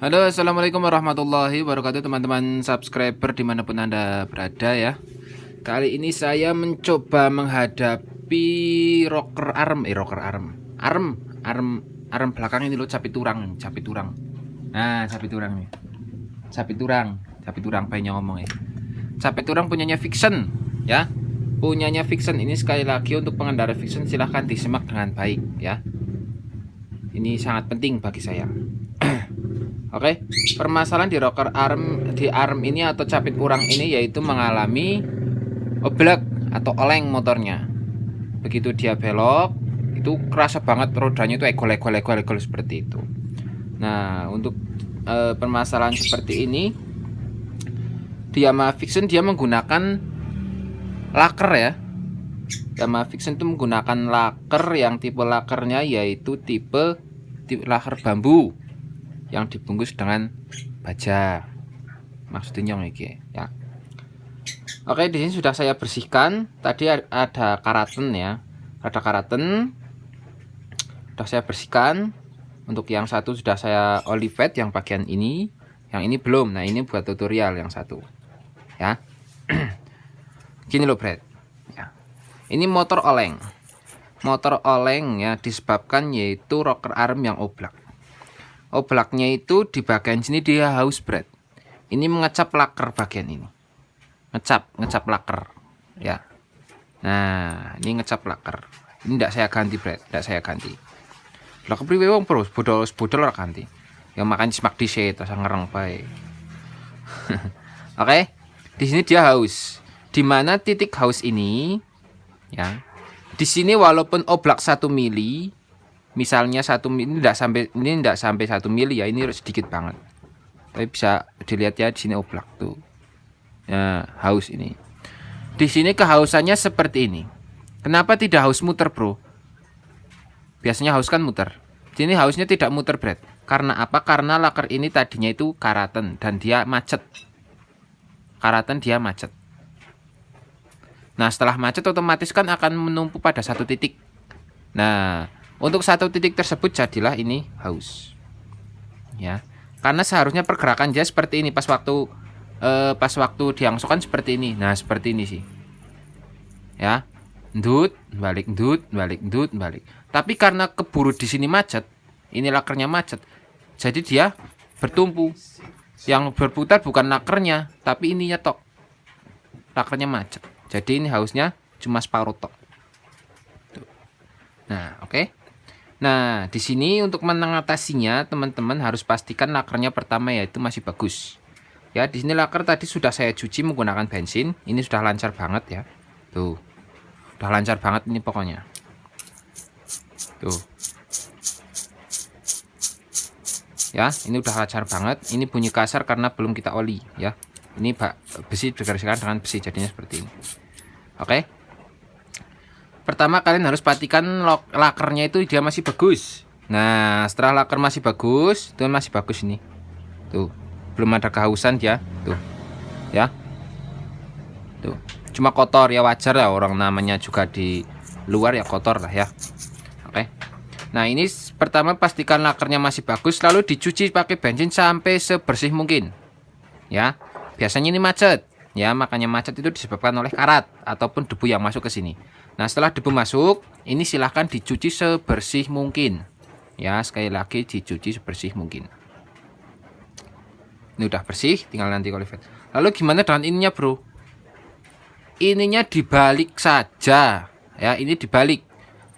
Halo, assalamualaikum warahmatullahi wabarakatuh, teman-teman subscriber dimanapun anda berada ya. Kali ini saya mencoba menghadapi arm belakang ini loh, capit turang. Nah, capit turang banyak ngomong ya. Capit turang punyanya Vixen ya. Punyanya Vixen ini, sekali lagi untuk pengendara Vixen silahkan disimak dengan baik ya. Ini sangat penting bagi saya. Oke, permasalahan di arm ini atau capit urang ini yaitu mengalami oblak atau oleng motornya. Begitu dia belok, itu kerasa banget rodanya itu egol seperti itu. Nah, untuk permasalahan seperti ini, Yamaha Vixen dia menggunakan laker ya. Yamaha Vixen itu menggunakan laker yang tipe lakernya yaitu tipe laker bambu yang dibungkus dengan baja, maksudnya nyong iki ya. Oke, di sini sudah saya bersihkan. Tadi ada karaten ya, sudah saya bersihkan. Untuk yang satu sudah saya olivet yang bagian ini, yang ini belum. Nah, ini buat tutorial yang satu ya. Gini loh Brad ya. Ini motor oleng ya, disebabkan yaitu rocker arm yang oblak. Oblaknya itu di bagian sini dia haus Brad. Ini mengecap laker bagian ini. Ngecap laker ya. Nah, ini ngecap laker. Ini tidak saya ganti Brad, tidak saya ganti. Lah kepriwe wong bro, bodol ora ganti. Ya makan semak dhisik terus ngereng bae. Oke. Di sini dia haus. Di mana titik haus ini ya. Di sini walaupun oblak 1 mili, misalnya 1 mili, tidak sampai 1 mili ya, ini sedikit banget. Tapi bisa dilihat ya, di sini oblak tuh. Ya, haus ini. Di sini kehausannya seperti ini. Kenapa tidak haus muter, Bro? Biasanya haus kan muter. Di sini hausnya tidak muter, Brad. Karena apa? Karena laker ini tadinya itu karaten dan dia macet. Nah, setelah macet otomatis kan akan menumpuk pada satu titik. Nah, untuk satu titik tersebut jadilah ini haus. Ya. Karena seharusnya pergerakan dia seperti ini pas waktu diangsukan seperti ini. Nah, seperti ini sih. Ya. Ndut, balik. Tapi karena keburu di sini macet, ini lakernya macet. Jadi dia bertumpu. Yang berputar bukan lakernya, tapi ininya tok. Lakernya macet. Jadi ini hausnya cuma separuh tok. Nah, oke. Nah, di sini untuk mengatasinya, teman-teman harus pastikan lakernya pertama yaitu masih bagus. Ya, di sini laker tadi sudah saya cuci menggunakan bensin. Ini sudah lancar banget ya. Tuh. Sudah lancar banget ini pokoknya. Tuh. Ya, ini udah lancar banget. Ini bunyi kasar karena belum kita oli ya. Ini besi digariskan dengan besi, jadinya seperti ini. Oke. Pertama kalian harus pastikan lakernya itu dia masih bagus. Nah, setelah laker masih bagus, itu masih bagus ini. Tuh, belum ada kehausan dia, tuh. Ya. Tuh. Cuma kotor ya, wajar ya, orang namanya juga di luar ya kotor lah ya. Oke. Nah, ini pertama pastikan lakernya masih bagus, lalu dicuci pakai bensin sampai sebersih mungkin. Ya. Biasanya ini macet. Ya, makanya macet itu disebabkan oleh karat ataupun debu yang masuk ke sini. Nah, setelah debu masuk, ini silahkan dicuci sebersih mungkin. Ya, sekali lagi dicuci sebersih mungkin. Ini udah bersih, tinggal nanti olivet. Lalu gimana dengan ininya, Bro? Ininya dibalik saja. Ya, ini dibalik.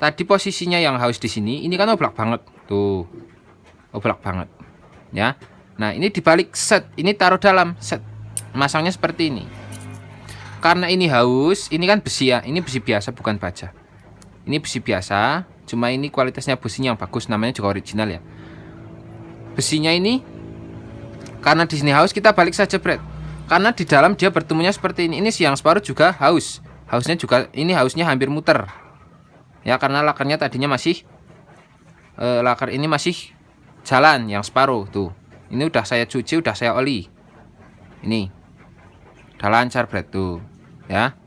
Tadi posisinya yang haus di sini, ini kan oblak banget. Tuh. Oblak banget. Ya. Nah, ini dibalik set. Ini taruh dalam set. Masangnya seperti ini. Karena ini haus, ini kan besi ya. Ini besi biasa bukan baja. Ini besi biasa, cuma ini kualitasnya besinya yang bagus, namanya juga original ya. Besinya ini karena di sini haus, kita balik saja, Brad. Karena di dalam dia bertemunya seperti ini. Ini siang separuh juga haus. Hausnya juga ini hausnya hampir muter. Ya, karena lakernya tadinya masih laker ini masih jalan yang separuh tuh. Ini udah saya cuci, udah saya oli. Ini udah lancar Brad tuh ya,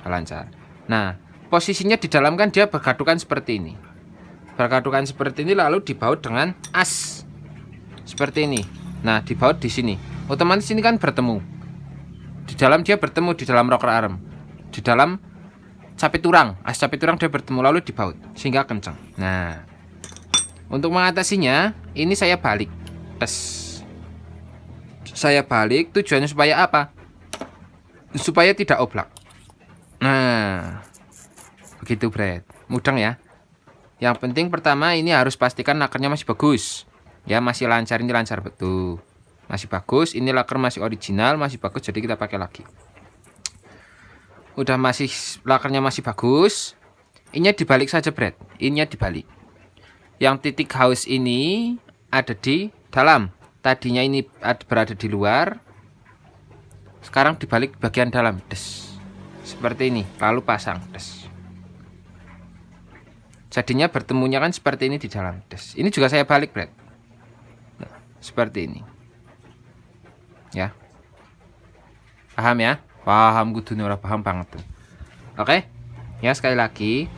udah lancar. Nah, posisinya di dalam kan dia bergadukan seperti ini, lalu dibaut dengan as seperti ini. Nah, dibaut di sini. Otomatis ini kan bertemu. Di dalam dia bertemu di dalam rocker arm. Di dalam capit turang, as capit turang dia bertemu lalu dibaut sehingga kencang. Nah, untuk mengatasinya ini saya balik. Tes. Saya balik tujuannya supaya apa? Supaya tidak oblak. Nah, begitu Bret. Mudeng ya. Yang penting pertama ini harus pastikan lakernya masih bagus. Ya, masih lancar, ini lancar betul. Masih bagus, ini laker masih original, masih bagus, jadi kita pakai lagi. Udah masih lakernya masih bagus. Ininya dibalik saja, Bret. Ininya dibalik. Yang titik haus ini ada di dalam. Tadinya ini berada di luar. Sekarang dibalik bagian dalam. Des. Seperti ini, lalu pasang. Des. Jadinya bertemunya kan seperti ini di dalam. Des. Ini juga saya balik, Bret. Nah, seperti ini. Ya. Paham ya? Paham kudu ora paham banget. Oke. Ya, sekali lagi.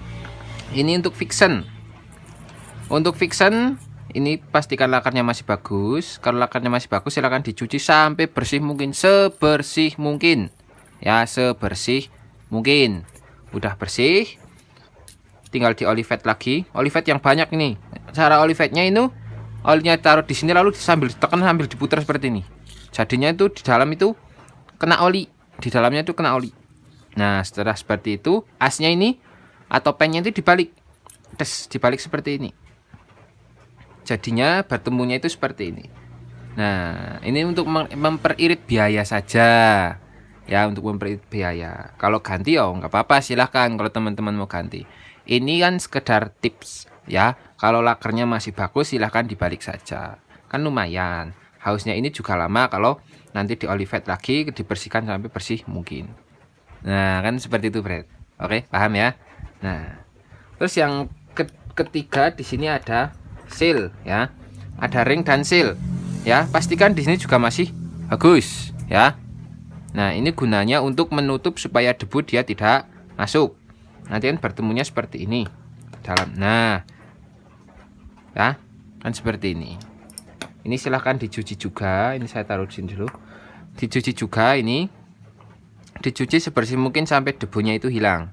Ini untuk fiction. Untuk fiction ini pastikan lakarnya masih bagus. Kalau lakarnya masih bagus silahkan dicuci sampai bersih mungkin, sebersih mungkin. Ya, sebersih mungkin. Udah bersih. Tinggal di olivet lagi. Olivet yang banyak ini. Cara olivetnya itu olinya taruh di sini lalu sambil ditekan sambil diputar seperti ini. Jadinya itu di dalam itu kena oli. Di dalamnya itu kena oli. Nah, setelah seperti itu, asnya ini atau pennya itu dibalik. Tes, dibalik seperti ini. Jadinya bertemunya itu seperti ini. Nah, ini untuk memperirit biaya saja. Ya, untuk memperirit biaya. Kalau ganti ya nggak apa-apa, silahkan kalau teman-teman mau ganti. Ini kan sekedar tips ya. Kalau lakernya masih bagus silahkan dibalik saja. Kan lumayan. Hausnya ini juga lama kalau nanti di olivet lagi, dibersihkan sampai bersih mungkin. Nah, kan seperti itu, Bret. Oke, paham ya? Nah, terus yang ketiga di sini ada seal ya. Ada ring dan seal. Ya, pastikan di sini juga masih bagus ya. Nah, ini gunanya untuk menutup supaya debu dia tidak masuk. Nanti kan bertemunya seperti ini dalam. Nah, ya, kan seperti ini. Ini silahkan dicuci juga. Ini saya taruh di sini dulu. Dicuci juga ini. Dicuci sebersih mungkin sampai debunya itu hilang.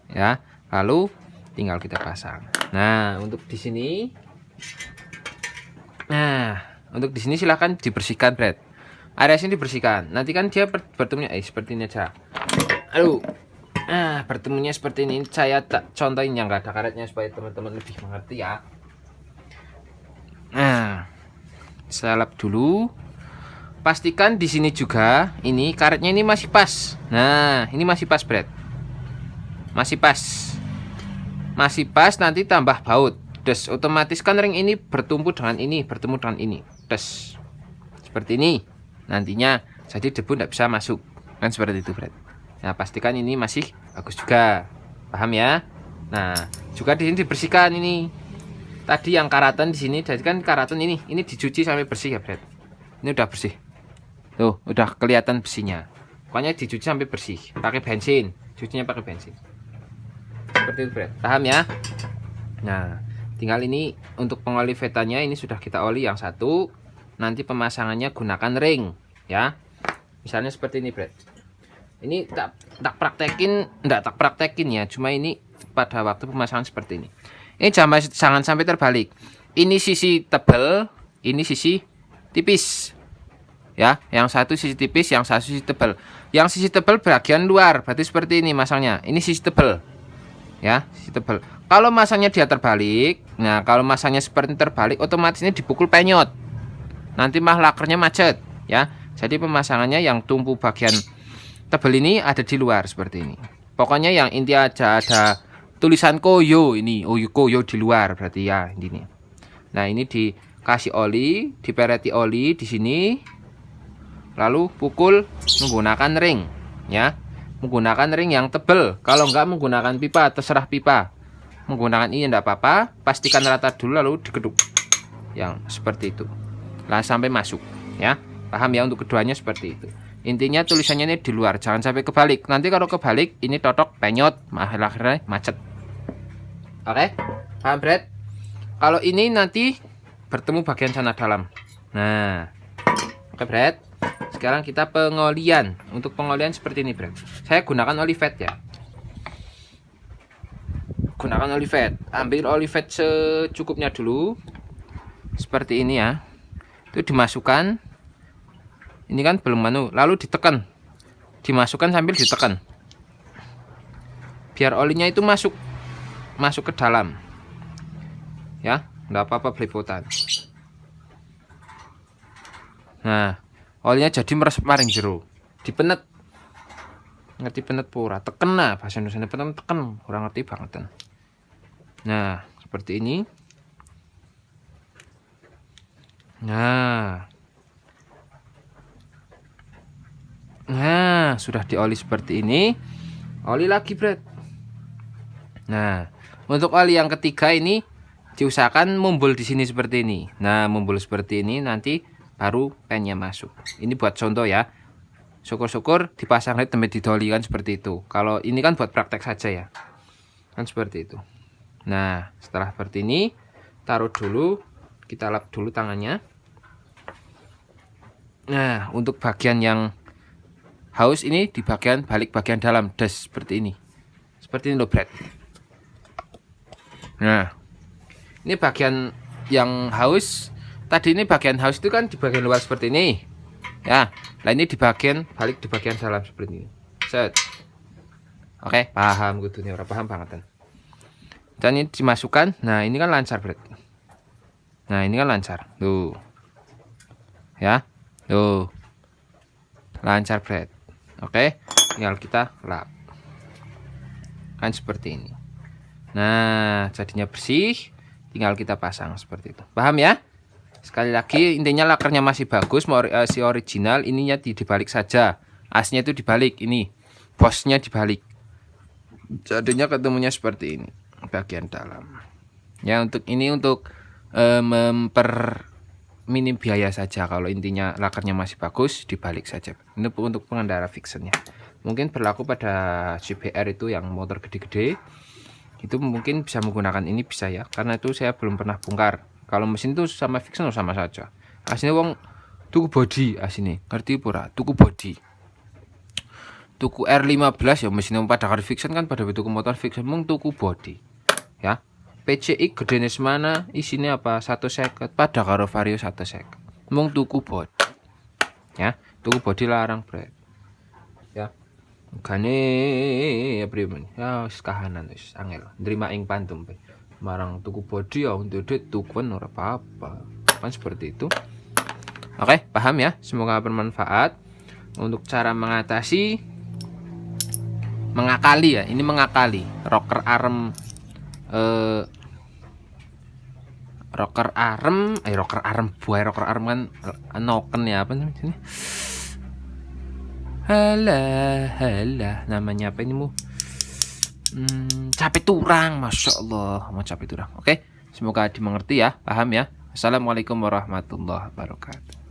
Ya, lalu tinggal kita pasang. Nah, untuk di sini. Nah, untuk di sini silahkan dibersihkan, Bret. Area sini dibersihkan. Nanti kan dia bertemunya seperti ini aja. Aduh. Nah, bertemunya seperti ini. Saya tak contohin yang enggak ada karetnya supaya teman-teman lebih mengerti ya. Nah, saya lap dulu. Pastikan di sini juga ini karetnya ini masih pas. Nah, ini masih pas, Bret. Masih pas. Masih pas, nanti tambah baut. Des, otomatis kan ring ini bertumpu dengan ini, bertemu dengan ini. Des. Seperti ini. Nantinya jadi debu tidak bisa masuk. Kan seperti itu, Bret. Nah, pastikan ini masih bagus juga. Paham ya? Nah, juga di sini dibersihkan ini. Tadi yang karatan di sini, jadi kan karatan ini dicuci sampai bersih ya, Bret. Ini udah bersih. Tuh, udah kelihatan besinya. Pokoknya dicuci sampai bersih. Pakai bensin, cucinya pakai bensin. Seperti itu, Bret. Paham ya? Nah, tinggal ini untuk pengolivetannya ini sudah kita oli yang satu. Nanti pemasangannya gunakan ring, ya. Misalnya seperti ini, Bret. Ini tak praktekin ya. Cuma ini pada waktu pemasangan seperti ini. Ini jangan sampai terbalik. Ini sisi tebal, ini sisi tipis. Ya, yang satu sisi tipis, yang satu sisi tebal. Yang sisi tebal bagian luar, berarti seperti ini masangnya. Ini sisi tebal. Ya, sisi tebal. Kalau masangnya dia terbalik, nah kalau masangnya seperti terbalik, otomatis ini dipukul penyot. Nanti mah lakernya macet, ya. Jadi pemasangannya yang tumpu bagian tebal ini ada di luar seperti ini. Pokoknya yang inti aja ada tulisan koyo ini, koyo di luar berarti ya ini. Nah, ini dikasih oli, dipereti oli di sini. Lalu pukul menggunakan ring, ya. Menggunakan ring yang tebal. Kalau enggak menggunakan pipa, terserah pipa. Menggunakan ini enggak apa-apa, pastikan rata dulu lalu dikeduk. Yang seperti itu. Lah sampai masuk, ya. Paham ya, untuk keduanya seperti itu. Intinya tulisannya ini di luar, jangan sampai kebalik. Nanti kalau kebalik ini totok penyot, akhirnya macet. Oke? Paham, Bret? Kalau ini nanti bertemu bagian sana dalam. Nah, Oke, Brad. Sekarang kita pengolian. Untuk pengolian seperti ini, Brad. Saya gunakan Olivet ya. Gunakan Olivet. Ambil Olivet secukupnya dulu. Seperti ini ya. Itu dimasukkan. Ini kan belum manu, lalu ditekan. Dimasukkan sambil ditekan. Biar olinya itu masuk ke dalam. Ya, enggak apa-apa belepotan. Nah, olinya jadi meresep maring jero. Dipenet. Ngerti penet pura? Teken nah, bahasa Indonesia penet teken, kurang ngerti banget. Nah, seperti ini. Nah, sudah dioli seperti ini. Oli lagi, Brad. Nah, untuk oli yang ketiga ini diusahakan mumbul di sini seperti ini. Nah, mumbul seperti ini nanti baru pennya masuk. Ini buat contoh ya. Syukur-syukur dipasang led sampai didoli kan seperti itu. Kalau ini kan buat praktek saja ya. Kan seperti itu. Nah, setelah seperti ini, taruh dulu, kita lap dulu tangannya. Nah, untuk bagian yang haus ini di bagian balik bagian dalam das seperti ini. Seperti ini loh, Brad. Nah, ini bagian yang haus. Tadi ini bagian haus itu kan di bagian luar seperti ini. Ya, nah ini di bagian balik di bagian dalam seperti ini. Set. Oke, paham kudunya, ora paham banget. Dan ini dimasukkan. Nah, ini kan lancar, Brad. Nah, ini kan lancar. Tuh. Ya. Tuh. Lancar, Brad. Oke, tinggal kita lap. Kan seperti ini. Nah, jadinya bersih. Tinggal kita pasang seperti itu. Paham ya? Sekali lagi, intinya lakernya masih bagus, si original, ininya dibalik saja. Asnya itu dibalik, ini bosnya dibalik. Jadinya ketemunya seperti ini, bagian dalam. Ya, untuk ini untuk minim biaya saja. Kalau intinya lakernya masih bagus, dibalik saja. Ini untuk pengendara fictionnya. Mungkin berlaku pada CBR itu yang motor gede-gede. Itu mungkin bisa menggunakan ini, bisa ya. Karena itu saya belum pernah bongkar. Kalau mesin itu sama fiction sama saja. Aslinya wong tuku body aslinya. Ngerti pura? Tuku body. Tuku R15 ya mesin pada karo fiction kan pada tuku motor fiction mung tuku body. Ya. PCX gedene semana isinya apa? 150 pada karo Vario 150. Mung tuku body. Ya, tuku body larang, Bro. Ya. Gane ya primen. Ya wis kahanan wis angel. Nrima ing pantum. Marang tuku body ya untuk duit tukuan ora apa-apa. Kan seperti itu. Oke, paham ya? Semoga bermanfaat. Untuk cara mengakali ya. Ini mengakali rocker arm rocker arm kan noken ya apa namanya? Halah namanya apa ini mu? Capek turang, masya Allah, mau capek turang. Oke, semoga dimengerti ya, paham ya. Assalamualaikum warahmatullahi wabarakatuh.